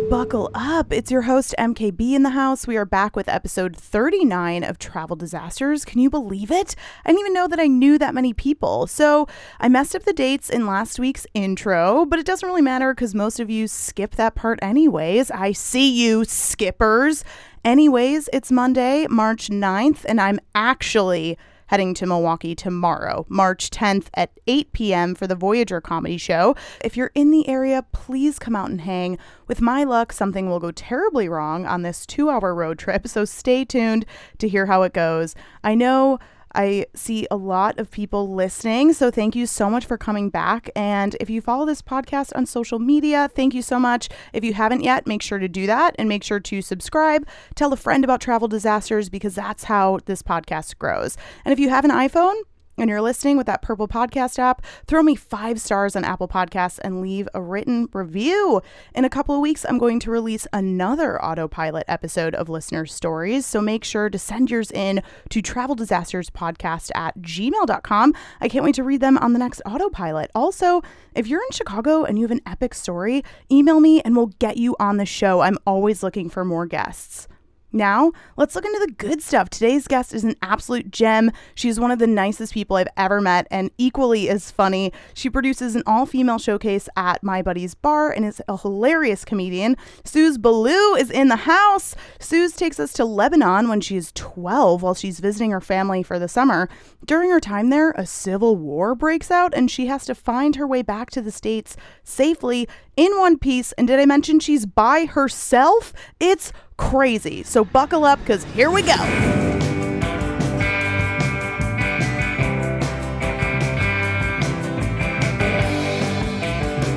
Buckle up. It's your host, MKB, in the house. We are back with episode 39 of Travel Disasters. Can you believe it? I didn't even know that I knew that many people. So I messed up the dates in last week's intro, but it doesn't really matter because most of you skip that part anyways. I see you, skippers. Anyways, it's Monday, March 9th, and I'm actually heading to Milwaukee tomorrow, March 10th at 8 p.m. for the Voyager comedy show. If you're in the area, please come out and hang. With my luck, something will go terribly wrong on this 2-hour road trip, so stay tuned to hear how it goes. I know I see a lot of people listening, so thank you so much for coming back. And if you follow this podcast on social media, thank you so much. If you haven't yet, make sure to do that and make sure to subscribe. Tell a friend about Travel Disasters because that's how this podcast grows. And if you have an iPhone and you're listening with that purple podcast app, throw me 5 stars on Apple Podcasts and leave a written review. In a couple of weeks, I'm going to release another autopilot episode of Listener Stories, so make sure to send yours in to traveldisasterspodcast@gmail.com. I can't wait to read them on the next autopilot. Also, if you're in Chicago and you have an epic story, email me and we'll get you on the show. I'm always looking for more guests. Now, let's look into the good stuff. Today's guest is an absolute gem. She's one of the nicest people I've ever met and equally as funny. She produces an all-female showcase at My Buddy's Bar and is a hilarious comedian. Suzanne Ballout is in the house. Suze takes us to Lebanon when she's 12 while she's visiting her family for the summer. During her time there, a civil war breaks out and she has to find her way back to the States safely in one piece. And did I mention she's by herself? It's crazy. So buckle up because here we go.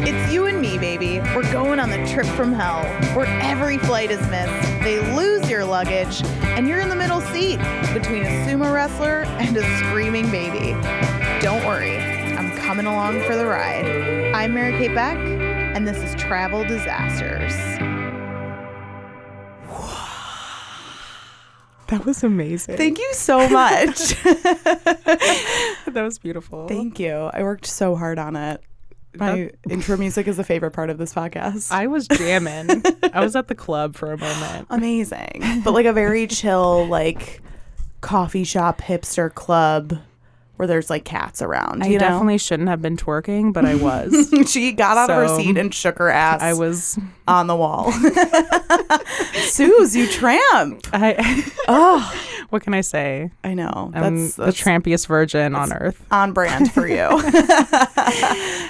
It's you and me, baby. We're going on the trip from hell where every flight is missed. They lose your luggage and you're in the middle seat between a sumo wrestler and a screaming baby. Don't worry, I'm coming along for the ride. I'm Mary Kate Beck and this is Travel Disasters. That was amazing. Thank you so much. That was beautiful. Thank you. I worked so hard on it. My intro music is the favorite part of this podcast. I was jamming. I was at the club for a moment. Amazing. But like a very chill, like coffee shop hipster club where there's like cats around. I definitely shouldn't have been twerking, but I was. She got out of her seat and shook her ass. I was on the wall. Suze, you tramp. What can I say? I know. I'm the trampiest virgin on earth. On brand for you.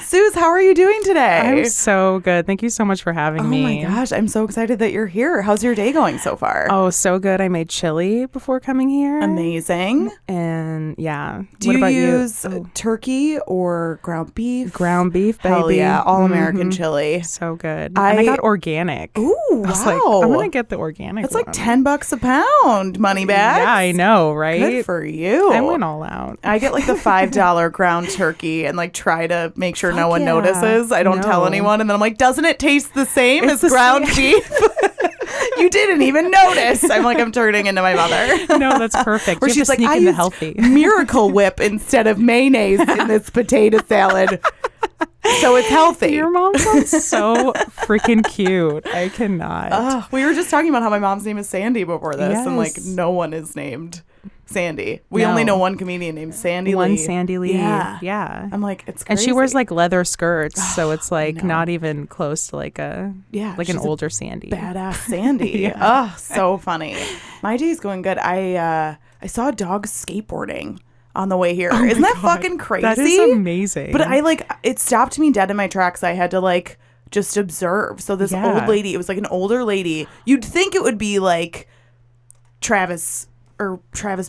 Suze, how are you doing today? I'm so good. Thank you so much for having me. Oh my gosh, I'm so excited that you're here. How's your day going so far? Oh, so good. I made chili before coming here. Amazing. And yeah. Do you use turkey or ground beef? Ground beef, baby. Hell yeah, all American chili. So good. And I got organic. Ooh, wow. I was like, I'm going to get the organic It's like $10 a pound, money bags. Yeah, I know, right? Good for you. I went all out. I get like the $5 ground turkey and like try to make sure no one notices. I don't tell anyone. And then I'm like, doesn't it taste the same as ground beef? You didn't even notice. I'm turning into my mother. No, that's perfect. Where she's like, I used healthy Miracle Whip instead of mayonnaise in this potato salad. So it's healthy. Your mom sounds so freaking cute. I cannot. We were just talking about how my mom's name is Sandy before this. Yes. And like no one is named Sandy. We only know one comedian named Sandy Lee. One Sandy Lee. Yeah. I'm like, it's crazy. And she wears like leather skirts. So it's like not even close to like an older Sandy. Badass Sandy. Oh, so funny. My day's going good. I saw a dog skateboarding on the way here. Isn't that fucking crazy? That is amazing. But it stopped me dead in my tracks. I had to like just observe. So this old lady, it was like an older lady. You'd think it would be like Travis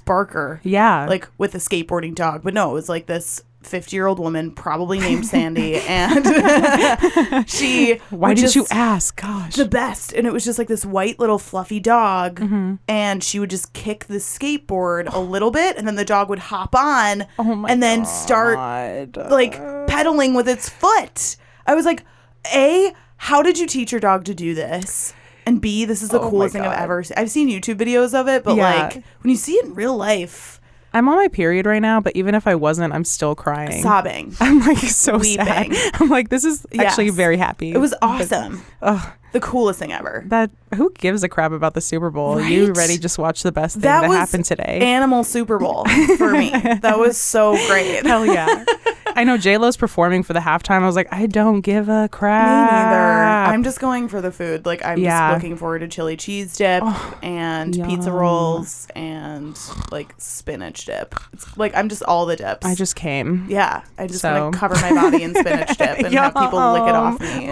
Barker. Yeah. Like with a skateboarding dog. But no, it was like this 50-year-old woman, probably named Sandy, and Why did you ask? Gosh. The best. And it was just like this white little fluffy dog, and she would just kick the skateboard a little bit, and then the dog would hop on and then start like pedaling with its foot. I was like, A, how did you teach your dog to do this? And B, this is the coolest thing I've ever seen. I've seen YouTube videos of it, but like when you see it in real life, I'm on my period right now, but even if I wasn't, I'm still crying. Sobbing. I'm like so weeping. sad. I'm like, this is actually very happy. It was awesome. The coolest thing ever. Who gives a crap about the Super Bowl? Right? You ready just watch the best thing that happened today. Animal Super Bowl for me. That was so great. Hell yeah. I know J-Lo's performing for the halftime. I was like, I don't give a crap. Me neither. I'm just going for the food. Like, I'm just looking forward to chili cheese dip and pizza rolls and like spinach dip. It's like, I'm just all the dips. I just came. Yeah. I just want to cover my body in spinach dip and have people lick it off me.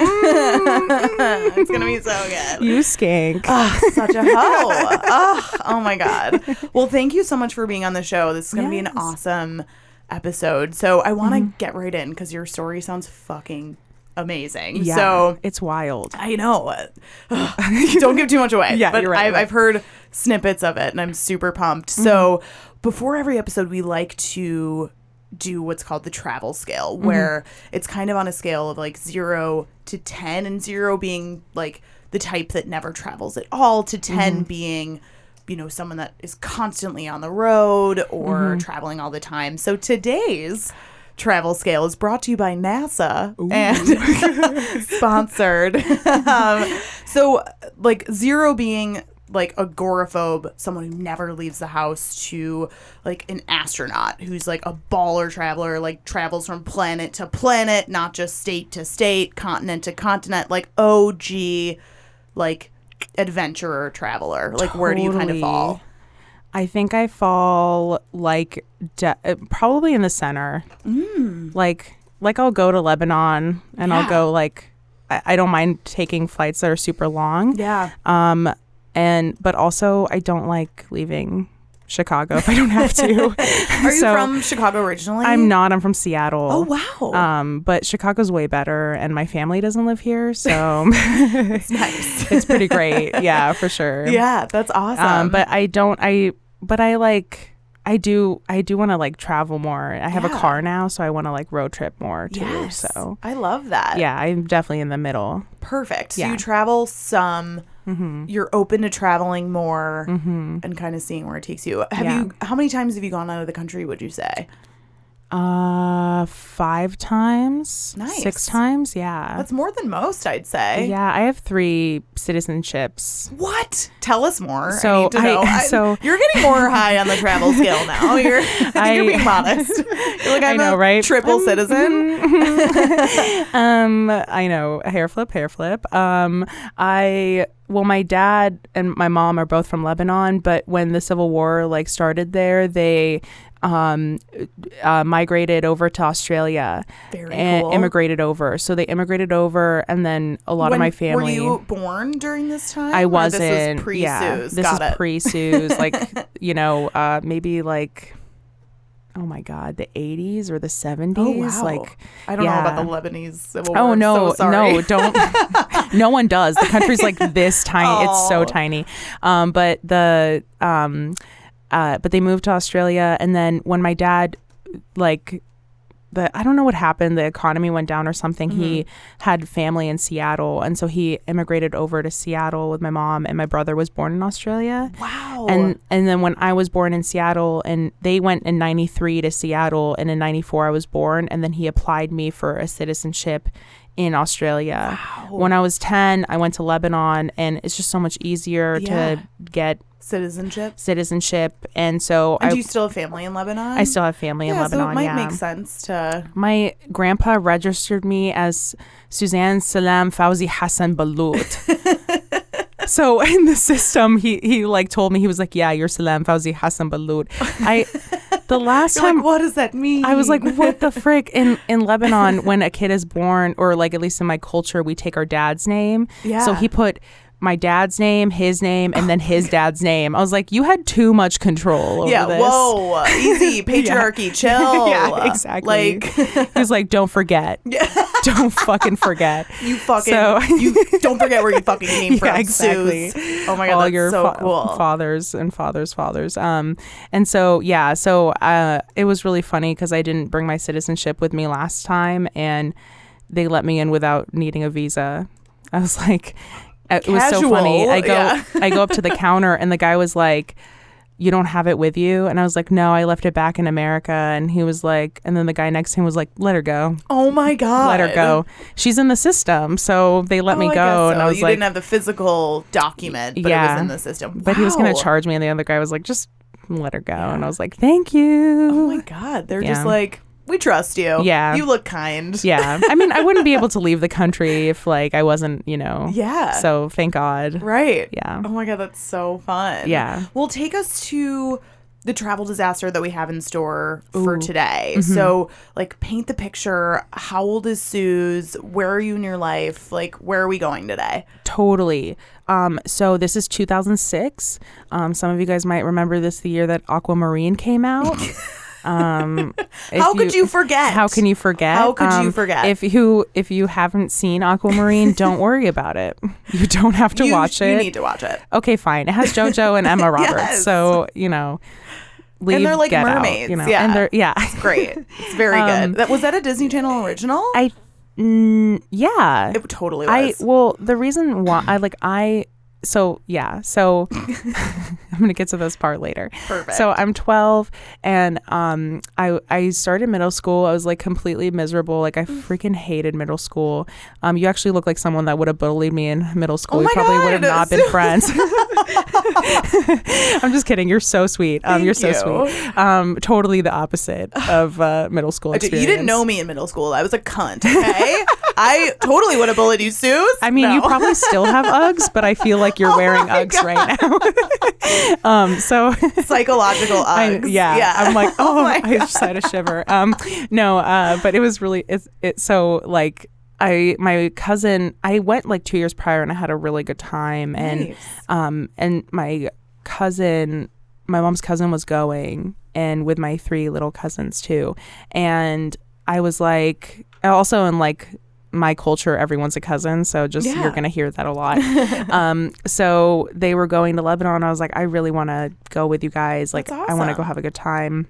It's going to be so good. You skank. Such a hoe. Oh my God. Well, thank you so much for being on the show. This is going to be an awesome episode. So I want to get right in because your story sounds fucking amazing. Yeah, so it's wild. I know. Don't give too much away. Yeah, but you're right. I've heard snippets of it and I'm super pumped. So before every episode, we like to do what's called the travel scale, where it's kind of on a scale of like 0 to 10, and 0 being like the type that never travels at all, to 10 being, you know, someone that is constantly on the road or traveling all the time. So today's travel scale is brought to you by NASA and sponsored. So like 0 being like agoraphobe, someone who never leaves the house, to like an astronaut who's like a baller traveler, like travels from planet to planet, not just state to state, continent to continent, like OG, like adventurer traveler. Like where do you kind of fall? I think I fall like probably in the center. Like I'll go to Lebanon and I'll go like I don't mind taking flights that are super long. Yeah. But also I don't like leaving Chicago if I don't have to. Are you from Chicago originally? I'm not. I'm from Seattle. Oh, wow. But Chicago's way better, and my family doesn't live here, so it's nice. It's pretty great. Yeah, for sure. Yeah, that's awesome. But I don't. I do want to like travel more. I have a car now, so I want to like road trip more too. Yes. So I love that. Yeah, I'm definitely in the middle. Perfect. So you travel some. You're open to traveling more and kind of seeing where it takes you. How many times have you gone out of the country, would you say? 5 times. Nice. 6 times. Yeah. That's more than most, I'd say. Yeah, I have 3 citizenships. What? Tell us more. So I need to know. So you're getting more high on the travel scale now. You're being modest. You're like, I'm a triple citizen. I know. Hair flip. Well, my dad and my mom are both from Lebanon, but when the Civil War like started there, they migrated over to Australia. Very cool. Immigrated over. So they immigrated over, and then a lot of my family. Were you born during this time? I wasn't. This was pre-Suze. This is pre-Suze. Like, you know, maybe like, oh my God, the 80s or the 70s. Oh, wow. Like, I don't know about the Lebanese Civil War. Oh, no, so sorry. no, don't. No one does. The country's like this tiny. It's so tiny. But they moved to Australia, and then when my dad, like, I don't know what happened. The economy went down or something. He had family in Seattle, and so he immigrated over to Seattle with my mom, and my brother was born in Australia. Wow. And then when I was born in Seattle, and they went in 93 to Seattle, and in 94 I was born, and then he applied me for a citizenship in Australia. Wow. When I was 10, I went to Lebanon, and it's just so much easier to get citizenship. And so do you still have family in Lebanon? I still have family in Lebanon. So it might make sense to. My grandpa registered me as Suzanne Ballout. So in the system, he like told me, he was like, yeah, you're Suzanne Ballout. The last time, like, what does that mean? I was like, what the frick? In Lebanon, when a kid is born, or like at least in my culture, we take our dad's name. Yeah. So he put my dad's name, his name, and then his dad's name. I was like, you had too much control over this. Whoa, easy, patriarchy, chill. Yeah, exactly. Like, he was like, don't forget. Don't fucking forget. You don't forget where you fucking came from. Yeah, exactly. Suze. Oh my God, that's your so cool. Fathers and fathers. And so, yeah, it was really funny because I didn't bring my citizenship with me last time, and they let me in without needing a visa. I was like, it was so funny. I go up to the counter, and the guy was like, you don't have it with you? And I was like, no, I left it back in America. And he was like, and then the guy next to him was like, let her go. Oh my God. Let her go. She's in the system. So they let me go. So. And I was you like, didn't have the physical document, but it was in the system. But he was going to charge me. And the other guy was like, just let her go. And I was like, thank you. Oh my God. They're just like, we trust you. Yeah. You look kind. Yeah. I mean, I wouldn't be able to leave the country if like I wasn't, Yeah. So thank God. Right. Yeah. Oh my God, that's so fun. Yeah. Well, take us to the travel disaster that we have in store for today. So like paint the picture. How old is Suze? Where are you in your life? Like where are we going today? Totally. So this is 2006. Some of you guys might remember this, the year that Aqua Marine came out. How could you forget? How can you forget? How could you forget? If you haven't seen Aqua Marine, don't worry about it. You don't have to watch it. You need to watch it. Okay, fine. It has JoJo and Emma Roberts. Yes. So, leave, and they're like Get mermaids. Out, Yeah. And they're, It's great. It's very good. Was that a Disney Channel original? Yeah. It totally was. The reason why so I'm gonna get to this part later. Perfect. So I'm 12 and I started middle school. I was like completely miserable. Like I freaking hated middle school. You actually look like someone that would have bullied me in middle school. We probably would have not been friends. I'm just kidding. You're so sweet. You're so sweet. Totally the opposite of middle school experience. You didn't know me in middle school. I was a cunt. Okay. I totally would have bullied you, Suze. I mean, you probably still have Uggs, but I feel like you're wearing Uggs right now. So psychological Uggs. I'm like, I just had a shiver. But it was really so like my cousin, I went like 2 years prior and I had a really good time. Nice. And my mom's cousin was going, and with my 3 little cousins too. And I was like, also in like my culture, everyone's a cousin, so you're gonna hear that a lot. So they were going to Lebanon. I was like, I really want to go with you guys. Like, That's awesome. I want to go have a good time.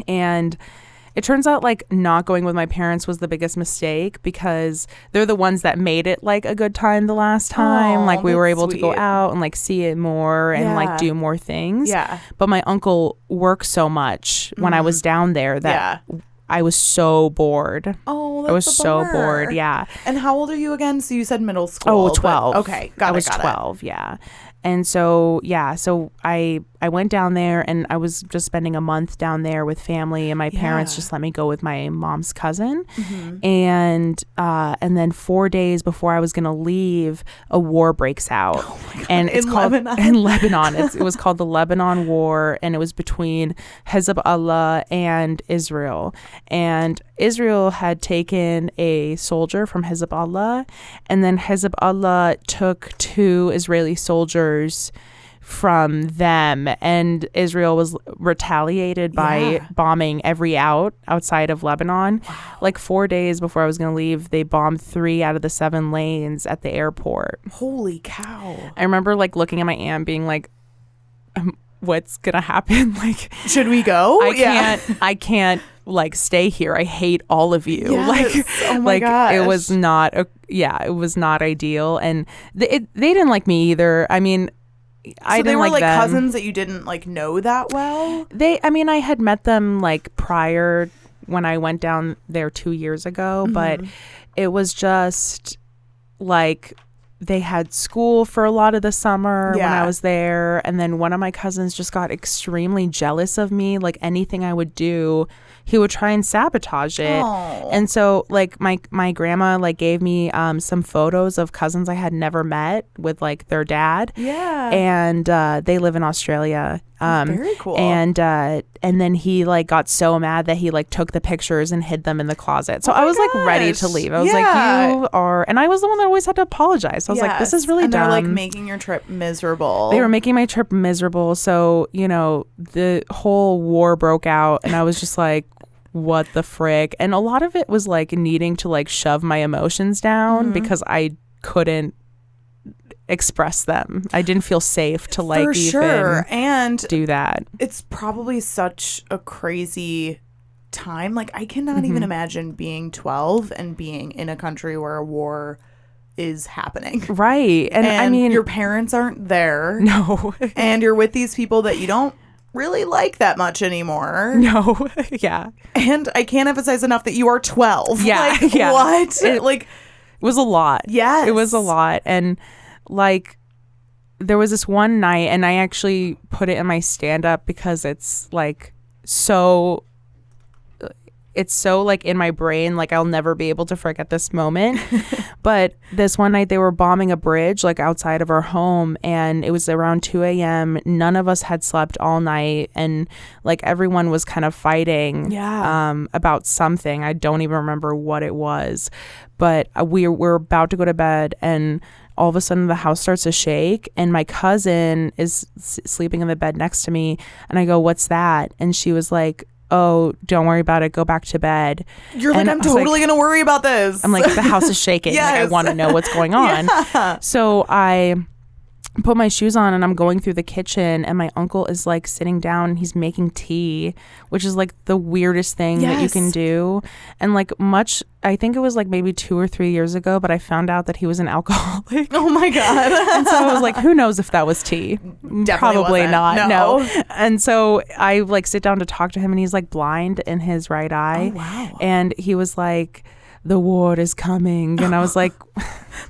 And it turns out like not going with my parents was the biggest mistake, because they're the ones that made it like a good time the last time. Like we were able to go out and like see it more and like do more things. Yeah. But my uncle worked so much when I was down there that I was so bored. Oh, that's I was a so bummer. bored. Yeah. And how old are you again? So you said middle school. Oh, 12. Okay. Got it. I was 12. Yeah. And so, so I went down there and I was just spending a month down there with family, and my parents just let me go with my mom's cousin. And then 4 days before I was going to leave, a war breaks out. Oh my God. And it's called Lebanon. In Lebanon. It was called the Lebanon War, and it was between Hezbollah and Israel. And Israel had taken a soldier from Hezbollah, and then Hezbollah took 2 Israeli soldiers from them, and Israel was retaliated by bombing every outside of Lebanon. Wow. Like 4 days before I was going to leave, they bombed 3 out of the 7 lanes at the airport. Holy cow. I remember like looking at my aunt being like, what's gonna happen? Like, should we go? I can't like stay here. I hate all of you. Yes. Like, oh my gosh. It was not it was not ideal, and they didn't like me either. I mean, I didn't they were like them. cousins that you didn't like know that well. I had met them like prior when I went down there 2 years ago, but it was just like they had school for a lot of the summer when I was there. And then one of my cousins just got extremely jealous of me. Like anything I would do, he would try and sabotage it. Oh. And so like my grandma like gave me some photos of cousins I had never met with like their dad. Yeah. And they live in Australia. Very cool. And then he like got so mad that he like took the pictures and hid them in the closet. So I was like ready to leave. I was like, you are, and I was the one that always had to apologize. So I was like, this is really dumb. They're like making your trip miserable. They were making my trip miserable. So, the whole war broke out and I was just like, what the frick? And a lot of it was like needing to like shove my emotions down because I couldn't express them. I didn't feel safe to like For sure. And do that. It's probably such a crazy time. Like I cannot even imagine being 12 and being in a country where a war is happening. Right. And I mean, your parents aren't there. No. And you're with these people that you don't really like that much anymore. No. Yeah. And I can't emphasize enough that you are 12. Yeah. Like, yeah. what? It was a lot. Yes. It was a lot. And like, there was this one night, and I actually put it in my stand-up because it's like so like in my brain, like I'll never be able to forget this moment. But this one night they were bombing a bridge like outside of our home, and it was around 2 a.m. None of us had slept all night, and like everyone was kind of fighting about something. I don't even remember what it was, but we were about to go to bed, and all of a sudden the house starts to shake, and my cousin is sleeping in the bed next to me, and I go, "What's that?" And she was like, "Oh, don't worry about it. Go back to bed." You're like, "I'm totally going to worry about this." I'm like, the house is shaking. Yes. Like, I want to know what's going on. Yeah. So I put my shoes on, and I'm going through the kitchen, and my uncle is like sitting down, and he's making tea, which is like the weirdest thing that you can do. And like I think it was like maybe 2 or 3 years ago, but I found out that he was an alcoholic. Oh my God. And so I was like, who knows if that was tea? Definitely Probably wasn't. not. No. And so I like sit down to talk to him, and he's like blind in his right eye. Oh, wow. And he was like, "The war is coming." And I was like,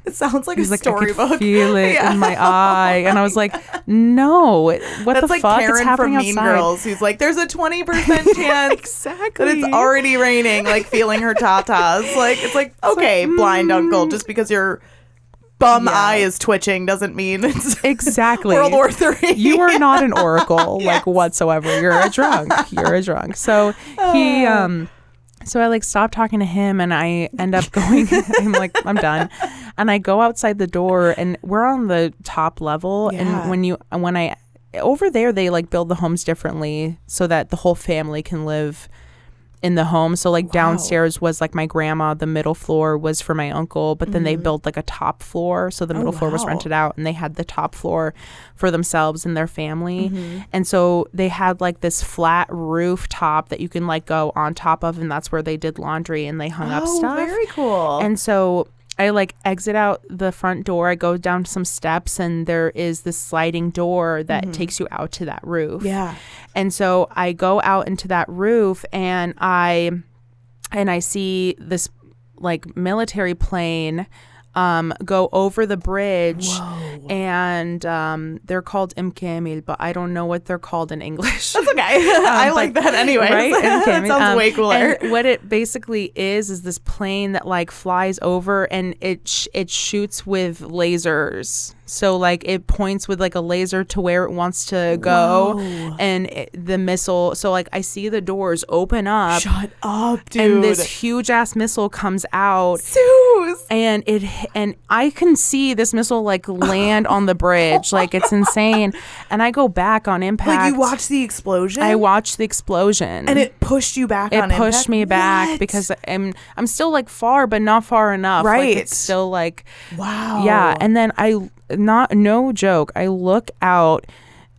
it sounds like a I storybook. could feel it in my eye. And I was like, no, what That's the like fuck? Karen it's happening from Mean outside. Girls, who's like, there's a 20% chance Exactly. that it's already raining, like feeling her tatas. Like, it's like, okay, blind uncle, just because your bum eye is twitching doesn't mean it's exactly World War III. You are not an oracle, like whatsoever. You're a drunk. You're a drunk. So he so I like stopped talking to him, and I end up going I'm like, I'm done. And I go outside the door, and we're on the top level. And when I over there, they like build the homes differently so that the whole family can live in the home. So like downstairs was like my grandma, the middle floor was for my uncle, but then they built like a top floor, so the middle floor was rented out, and they had the top floor for themselves and their family. And so they had like this flat rooftop that you can like go on top of, and that's where they did laundry and they hung up stuff. Very cool. And so I like exit out the front door, I go down some steps, and there is this sliding door that takes you out to that roof. Yeah. And so I go out into that roof, and I see this like military plane go over the bridge. Whoa. And they're called Imkamil, but I don't know what they're called in English. That's okay. I like that anyway. Right? That sounds way cooler. And what it basically is this plane that like flies over, and it shoots with lasers. So like it points with like a laser to where it wants to go. Whoa. And the missile. So like I see the doors open up. Shut up, dude. And this huge ass missile comes out. Suze. And I can see this missile like land on the bridge. Like it's insane. And I go back on impact. Like you watched the explosion? I watched the explosion. And it pushed you back on impact? It pushed me back because I'm still like far, but not far enough. Right. Like it's still like, wow. Yeah. And then no joke, I look out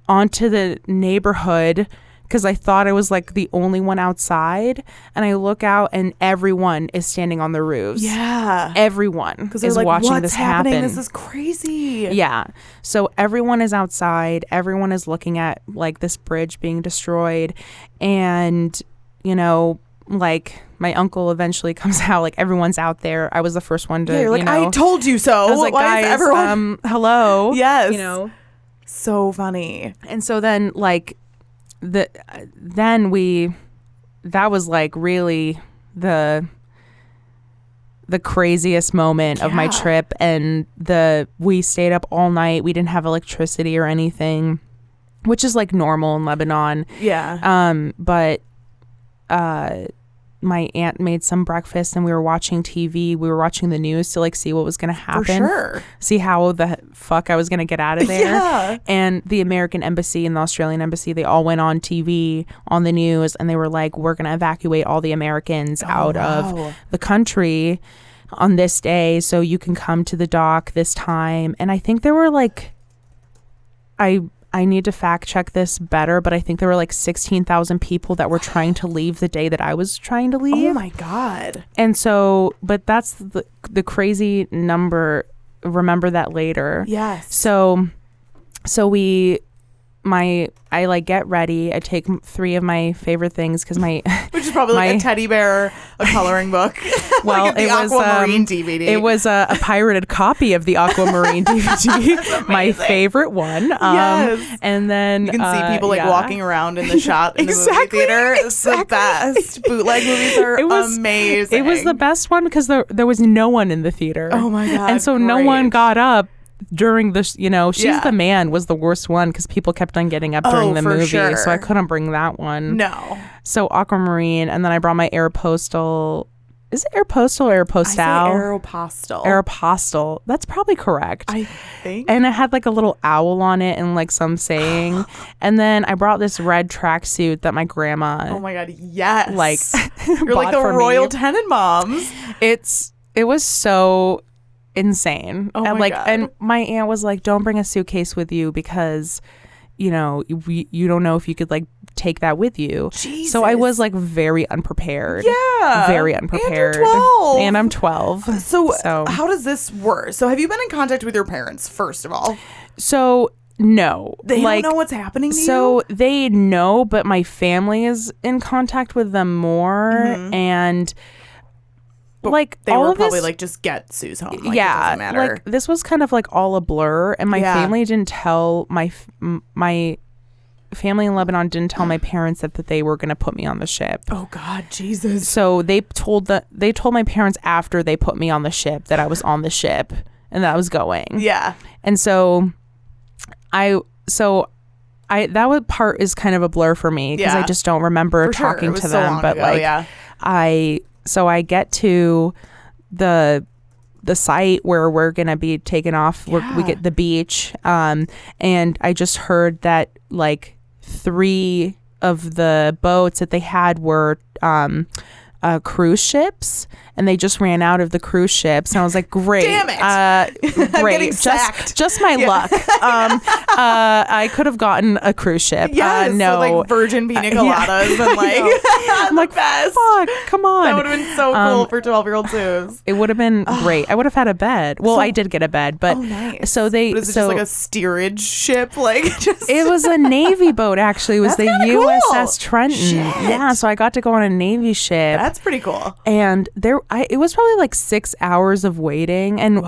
onto the neighborhood because I thought I was like the only one outside, and I look out and everyone is standing on the roofs. Yeah. Everyone is like, watching what's this happening? happen. This is crazy. Yeah. So everyone is outside. Everyone is looking at like this bridge being destroyed, and like my uncle eventually comes out. Like everyone's out there. I was the first one to. Yeah, you're like, I told you so. I was like, why guys, is everyone? Hello. Yes. So funny. And so then like that was like really the craziest moment of my trip. And we stayed up all night. We didn't have electricity or anything, which is like normal in Lebanon. Yeah. But my aunt made some breakfast, and we were watching TV. We were watching the news to like see what was going to happen. For sure. See how the fuck I was going to get out of there. Yeah. And the American embassy and the Australian embassy, they all went on TV on the news, and they were like, we're going to evacuate all the Americans out of the country on this day, so you can come to the dock this time. And I think there were like, I need to fact check this better, but I think there were like 16,000 people that were trying to leave the day that I was trying to leave. Oh my God. And so, but that's the crazy number. Remember that later. Yes. So we I like get ready. I take 3 of my favorite things because my which is probably like a teddy bear, a coloring book. Well, like it was Aqua Marine DVD. It was a pirated copy of the Aqua Marine DVD, my favorite one. Yes. And then you can see people like walking around in the shot in the movie theater. It's the best. Bootleg movies are amazing. It was the best one because there was no one in the theater. Oh my God. And so no one got up during this, She's the Man was the worst one because people kept on getting up during the movie. Sure. So I couldn't bring that one. No. So Aqua Marine, and then I brought my Aeropostale. Is it Aeropostale or Aeropostale? I say Aeropostale. Aeropostale. That's probably correct. I think. And it had like a little owl on it and like some saying. And then I brought this red tracksuit that my grandma. Oh my God, yes. Like you're like the Royal Tenenbaums. It was so insane. Oh and my God. And my aunt was like, don't bring a suitcase with you because you don't know if you could like take that with you. Jesus. So I was like very unprepared. Yeah. Very unprepared. And you're 12. And I'm 12. So how does this work? So have you been in contact with your parents, first of all? So no. They don't know what's happening to you? So they know, but my family is in contact with them more. Mm-hmm. And but like they all were of probably this, like, just get Suze home. Like, yeah, it doesn't matter. like this was kind of like all a blur, and my family didn't tell my family in Lebanon didn't tell my parents that they were going to put me on the ship. Oh God, Jesus! So they told my parents after they put me on the ship that I was on the ship and that I was going. Yeah, and so that part is kind of a blur for me because I just don't remember talking to them. But I get to the site where we're gonna be taken off. We get the beach, and I just heard that like 3 of the boats that they had were cruise ships, and they just ran out of the cruise ships, and I was like, great. Damn it. Great. Just my luck. I could have gotten a cruise ship. Yes, no, so like virgin pina coladas and like I'm like, best. Fuck, come on. That would have been so cool for 12-year-old Suze. It would have been great. I would have had a bed. Well, I did get a bed, but nice. so they was it just like a steerage ship, like just it was a Navy boat actually. It was the USS Trenton. Shit. Yeah, so I got to go on a Navy ship. That's pretty cool. And it was probably like 6 hours of waiting, and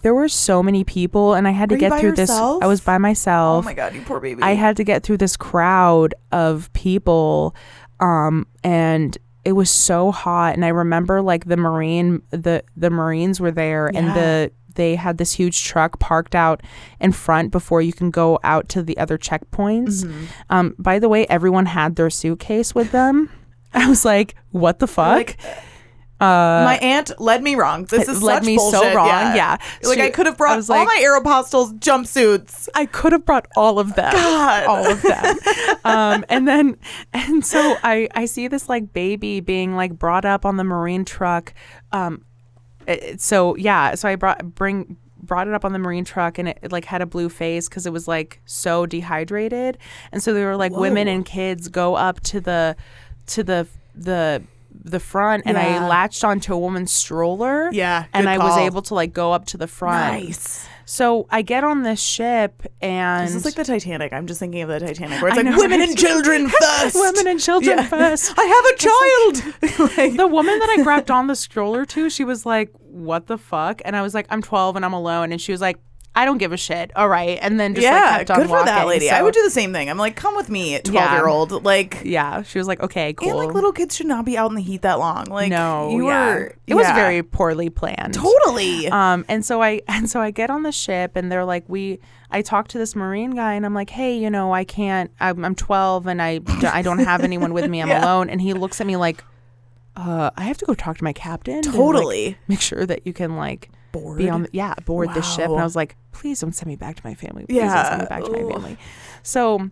there were so many people, and I had to get through yourself? this. I was by myself. Oh my God, you poor baby. I had to get through this crowd of people, and it was so hot. And I remember like the Marines were there, and they had this huge truck parked out in front before you can go out to the other checkpoints. Mm-hmm. By the way, everyone had their suitcase with them. I was like, what the fuck? Like, my aunt led me wrong. This is led such me bullshit. so wrong. Yeah. Like I could have brought all my Aeropostale jumpsuits. I could have brought all of them. God. All of them. And so I see this like baby being like brought up on the Marine truck. So I brought it up on the Marine truck, and it like had a blue face because it was like so dehydrated. And so they were like, women and kids go up to the front, and I latched onto a woman's stroller. Yeah, and I was able to like go up to the front. Nice. So I get on this ship, and this is like the Titanic. I'm just thinking of the Titanic, where it's like women and children first. Women and children first. I have a child. Like, the woman that I grabbed on the stroller to, she was like, "What the fuck?" And I was like, "I'm 12 and I'm alone," and she was like, I don't give a shit. All right. And then just like kept on good walking. For that lady. So, I would do the same thing. I'm like, come with me, 12-year-old. Like, yeah. She was like, okay, cool. And like little kids should not be out in the heat that long. Like, no, it was very poorly planned. Totally. And so I get on the ship, and they're like, I talked to this Marine guy, and I'm like, hey, I can't. I'm 12, and I don't have anyone with me. I'm alone. And he looks at me like, I have to go talk to my captain. Totally. And, like, make sure that you can like board. Be on board the ship. And I was like, please don't send me back to my family. Please don't send me back to my family. So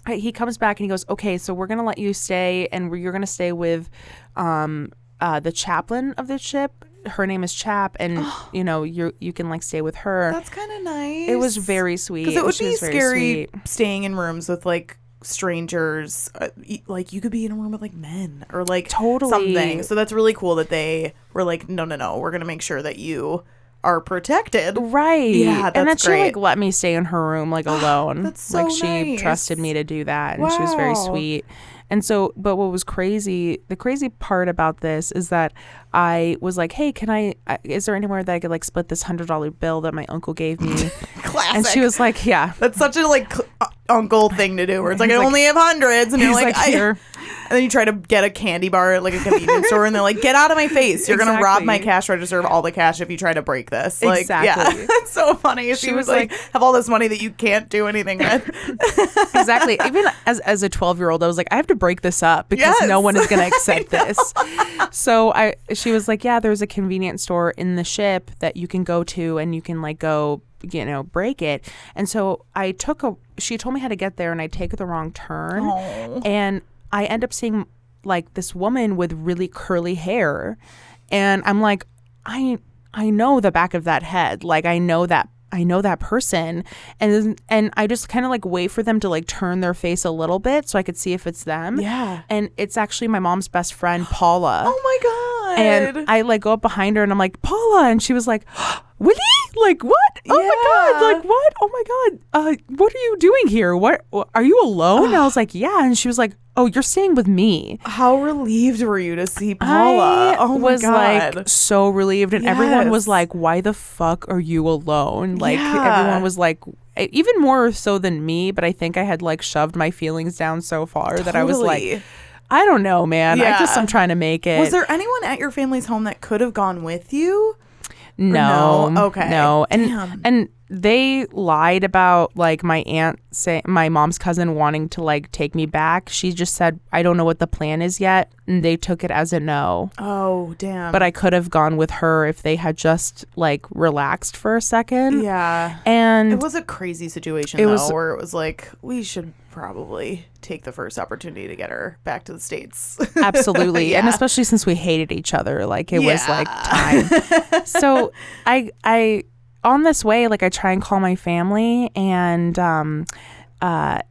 he comes back and he goes, okay, so we're going to let you stay, and you're going to stay with the chaplain of the ship. Her name is Chap, and you can like stay with her. That's kind of nice. It was very sweet. Because it would be scary staying in rooms with like strangers. Like you could be in a room with like men or like totally something. So that's really cool that they were like, no, we're gonna make sure that you are protected. Right. Yeah, that's and then she great. like let me stay in her room like alone. That's so like she nice. trusted me to do that, and she was very sweet. And so, but what was crazy, the crazy part about this is that I was like, hey, is there anywhere that I could like split this $100 bill that my uncle gave me? Classic. And she was like, yeah. That's such a like uncle thing to do where it's like, I only have hundreds. And you're like, here. And then you try to get a candy bar at like a convenience store and they're like, get out of my face. You're going to rob my cash register of all the cash if you try to break this. Like, exactly. Yeah, it's so funny. She was like, have all this money that you can't do anything with. Exactly. Even as a 12-year-old, I was like, I have to break this up because no one is going to accept this. So she was like, yeah, there's a convenience store in the ship that you can go to and you can like go, break it. And so she told me how to get there and I take the wrong turn. Aww. And I end up seeing like this woman with really curly hair. And I'm like, I know the back of that head. Like I know that person. And I just kind of like wait for them to like turn their face a little bit so I could see if it's them. Yeah. And it's actually my mom's best friend, Paula. Oh my God. And I like go up behind her and I'm like, Paula. And she was like, Willie? Like what? Oh my God. Like what? Oh my God. What are you doing here? What are you alone? And I was like, yeah. And she was like, oh, you're staying with me. How relieved were you to see Paula? I was like so relieved. And everyone was like, why the fuck are you alone? Like everyone was like, even more so than me. But I think I had like shoved my feelings down so far that I was like, I don't know, man. I'm trying to make it. Was there anyone at your family's home that could have gone with you? No. Okay. No. And they lied about like my mom's cousin wanting to like take me back. She just said, I don't know what the plan is yet. And they took it as a no. Oh, damn. But I could have gone with her if they had just like relaxed for a second. Yeah. And it was a crazy situation where it was like, we should probably take the first opportunity to get her back to the States. Absolutely. Yeah. And especially since we hated each other, like it was like time. So I on this way, like I try and call my family and I'm like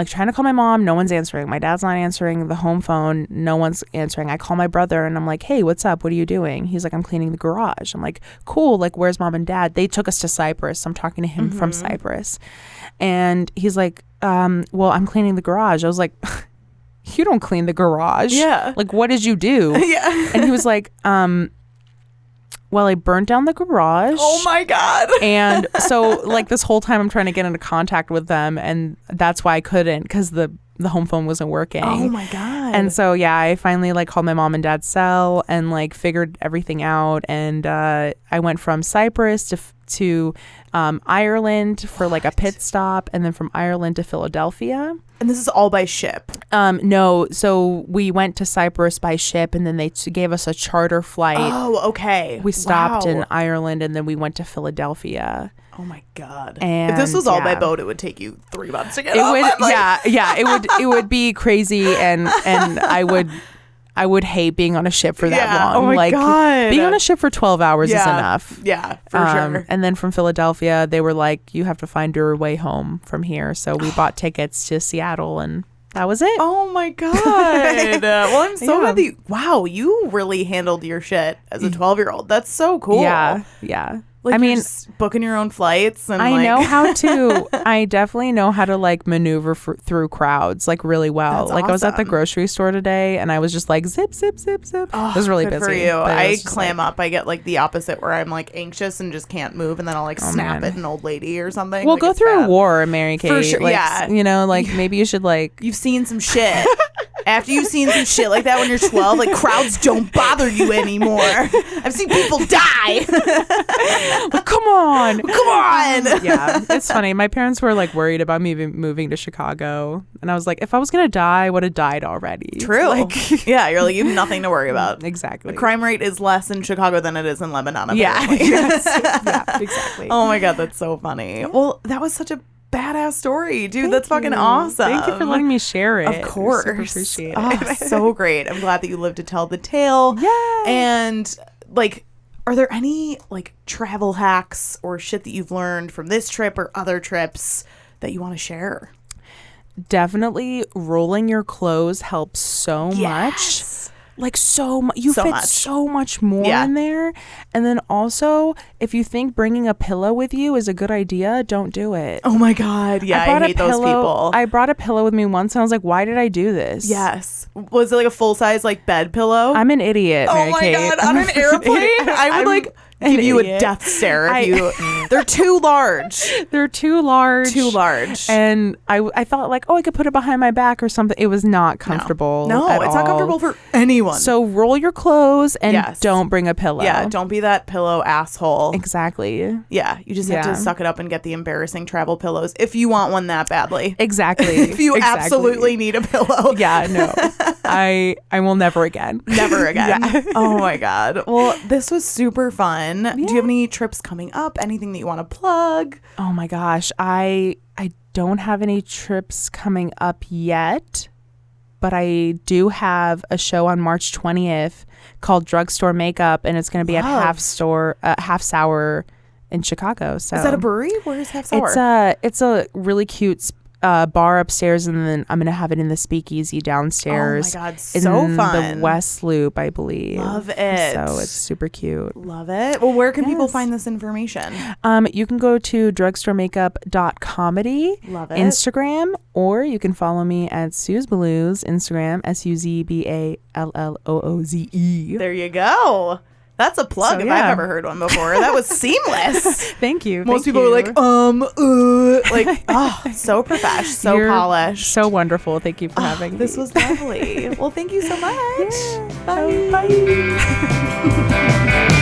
trying to call my mom. No one's answering. My dad's not answering the home phone. No one's answering. I call my brother and I'm like, hey, what's up? What are you doing? He's like, I'm cleaning the garage. I'm like, cool. Like, where's mom and dad? They took us to Cyprus. I'm talking to him from Cyprus. And he's like, well, I'm cleaning the garage. I was like, you don't clean the garage. Yeah. Like, what did you do? Yeah. And he was like, well, I burnt down the garage. Oh my God. And so like this whole time I'm trying to get into contact with them and that's why I couldn't because the home phone wasn't working. Oh my God. And so yeah, I finally like called my mom and dad's cell and like figured everything out. And I went from Cyprus to Ireland for like a pit stop and then from Ireland to Philadelphia. And this is all by ship? No. So we went to Cyprus by ship and then they gave us a charter flight. Oh, okay. We stopped in Ireland and then we went to Philadelphia. Oh my God. And if this was all by boat, it would take you 3 months to get it off. would, yeah. It would be crazy and I would hate being on a ship for that long. Oh my God. Being on a ship for 12 hours is enough. Yeah, for sure. And then from Philadelphia, they were like, you have to find your way home from here. So we bought tickets to Seattle and that was it. Oh my God. Well, I'm so glad that you really handled your shit as a 12-year-old. That's so cool. Yeah. Like, I mean, just booking your own flights and I know how to. I definitely know how to like maneuver through crowds like really well. That's like awesome. I was at the grocery store today and I was just like zip zip zip zip. Oh, it was really good busy. for you. I clam like, up. I get like the opposite where I'm like anxious and just can't move and then I'll like snap at an old lady or something. Well, like, go through a war, Mary Kate. For sure. Like, yeah. You know, like maybe you should like. You've seen some shit. After you've seen some shit like that when you're 12, like crowds don't bother you anymore. I've seen people die. But come on. Yeah, it's funny. My parents were like worried about me moving to Chicago. And I was like, if I was going to die, I would have died already. True. Like, yeah, you're like, you have nothing to worry about. Exactly. The crime rate is less in Chicago than it is in Lebanon. Yeah. Yes. Yeah, exactly. Oh my God, that's so funny. Well, that was such a badass story, dude. That's fucking awesome. Thank you for letting me share it. Of course. I super appreciate it. Oh, so great. I'm glad that you lived to tell the tale. Yeah. And like, are there any like travel hacks or shit that you've learned from this trip or other trips that you want to share? Definitely rolling your clothes helps so much. like you So fit much. so much more Yeah. in there. And then also, if you think bringing a pillow with you is a good idea, don't do it. Oh my God. Yeah, I hate those people. I brought a pillow with me once and I was like, why did I do this? Yes. Was it like a full size like bed pillow? I'm an idiot, Mary Kate. God, on an airplane? I would like give you a death stare if you they're too large. They're too large. Too large. And I thought like, oh, I could put it behind my back or something. It was not comfortable. No, at it's not all. comfortable for anyone. So roll your clothes and Yes. don't bring a pillow. Yeah, don't be that pillow asshole. Exactly. Yeah, you just have to suck it up and get the embarrassing travel pillows if you want one that badly. Exactly. If you absolutely need a pillow. Yeah, no. I will never again. Never again. Yeah. Oh my God. Well, this was super fun. Do you have any trips coming up? Anything that you want to plug? Oh my gosh. I don't have any trips coming up yet, but I do have a show on March 20th called Drugstore Makeup, and it's going to be at Half Sour in Chicago. So is that a brewery? Where is Half Sour? It's a really cute bar upstairs, and then I'm gonna have it in the speakeasy downstairs. Oh my God, so in fun. the West Loop, I believe. Love it. So it's super cute. Love it. Well, where can people find this information? You can go to drugstoremakeup.comedy, Love it. Instagram, or you can follow me at Suze Ballout, Instagram, SUZBALLOOZE. There you go. That's a plug if I've ever heard one before. That was seamless. Thank you. Most people were like, like, oh, so profesh, so You're polished. so wonderful. Thank you for having me. This was lovely. Well, thank you so much. Yeah. Bye. Bye.